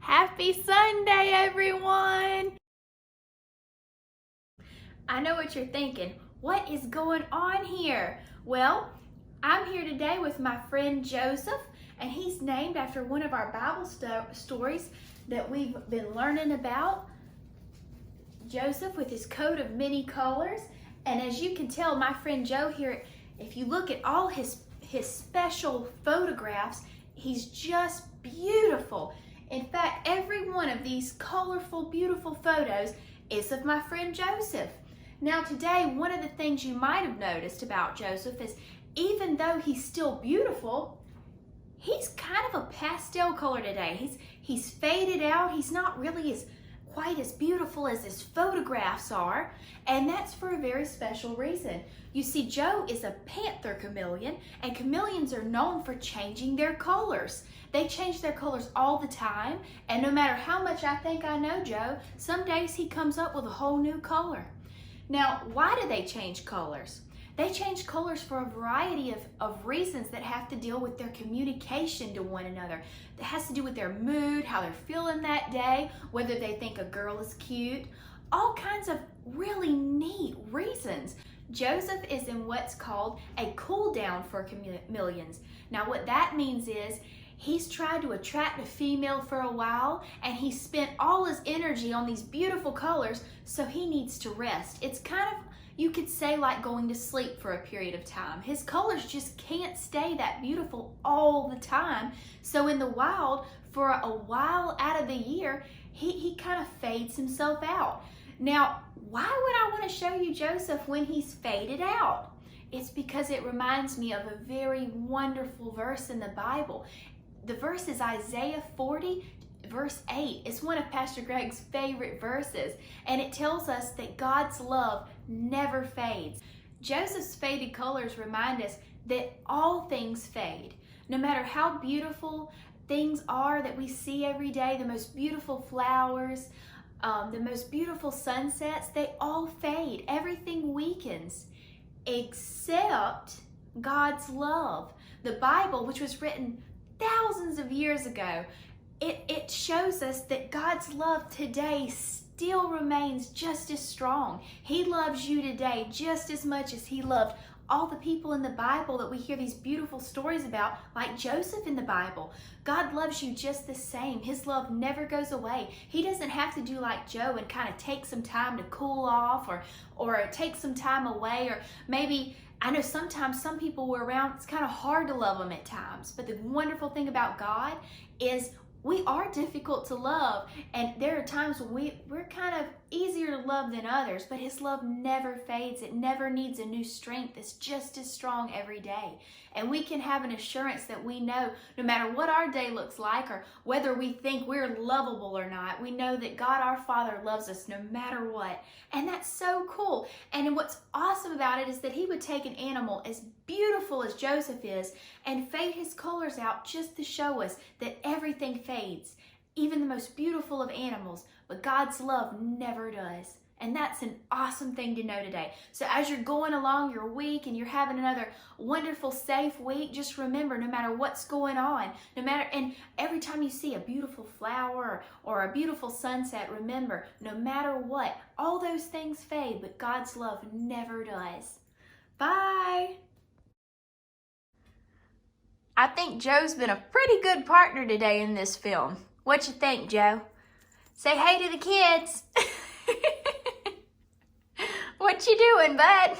Happy Sunday, everyone! I know what you're thinking. What is going on here? Well, I'm here today with my friend Joseph, and he's named after one of our Bible stories that we've been learning about. Joseph with his coat of many colors. And as you can tell, my friend Joe here, if you look at all his special photographs, he's just beautiful. In fact, every one of these colorful, beautiful photos is of my friend Joseph. Now today, one of the things you might have noticed about Joseph is even though he's still beautiful, he's kind of a pastel color today. He's faded out. He's not really quite as beautiful as his photographs are, and that's for a very special reason. You see, Joe is a panther chameleon, and chameleons are known for changing their colors. They change their colors all the time, and no matter how much I think I know Joe, some days he comes up with a whole new color. Now, why do they change colors? They change colors for a variety of reasons that have to deal with their communication to one another. It has to do with their mood, how they're feeling that day, whether they think a girl is cute, all kinds of really neat reasons. Joseph is in what's called a cool down for chameleons. Now what that means is he's tried to attract a female for a while, and he spent all his energy on these beautiful colors, so he needs to rest. It's kind of, you could say, like going to sleep for a period of time. His colors just can't stay that beautiful all the time. So in the wild, for a while out of the year, he kind of fades himself out. Now, why would I want to show you Joseph when he's faded out? It's because it reminds me of a very wonderful verse in the Bible. The verse is Isaiah 40, verse 8. It's one of Pastor Greg's favorite verses, and it tells us that God's love never fades. Joseph's faded colors remind us that all things fade. No matter how beautiful things are that we see every day, the most beautiful flowers, the most beautiful sunsets, they all fade. Everything weakens except God's love. The Bible, which was written thousands of years ago, it shows us that God's love today still remains just as strong. He loves you today just as much as he loved all the people in the Bible that we hear these beautiful stories about, like Joseph in the Bible. God loves you just the same. His love never goes away. He doesn't have to do like Joe and kind of take some time to cool off or take some time away, or maybe, I know sometimes some people were around, it's kind of hard to love them at times, but the wonderful thing about God is we are difficult to love, and there are times when we're kind of easier to love than others, but his love never fades. It never needs a new strength. It's just as strong every day. And we can have an assurance that we know no matter what our day looks like or whether we think we're lovable or not, we know that God our Father loves us no matter what. And that's so cool. And what's awesome about it is that he would take an animal as beautiful as Joseph is and fade his colors out just to show us that everything fades, even the most beautiful of animals, but God's love never does. And that's an awesome thing to know today. So as you're going along your week and you're having another wonderful, safe week, just remember, no matter what's going on, and every time you see a beautiful flower or a beautiful sunset, remember, no matter what, all those things fade, but God's love never does. Bye. I think Joe's been a pretty good partner today in this film. What you think, Joe? Say hey to the kids. What you doing, bud?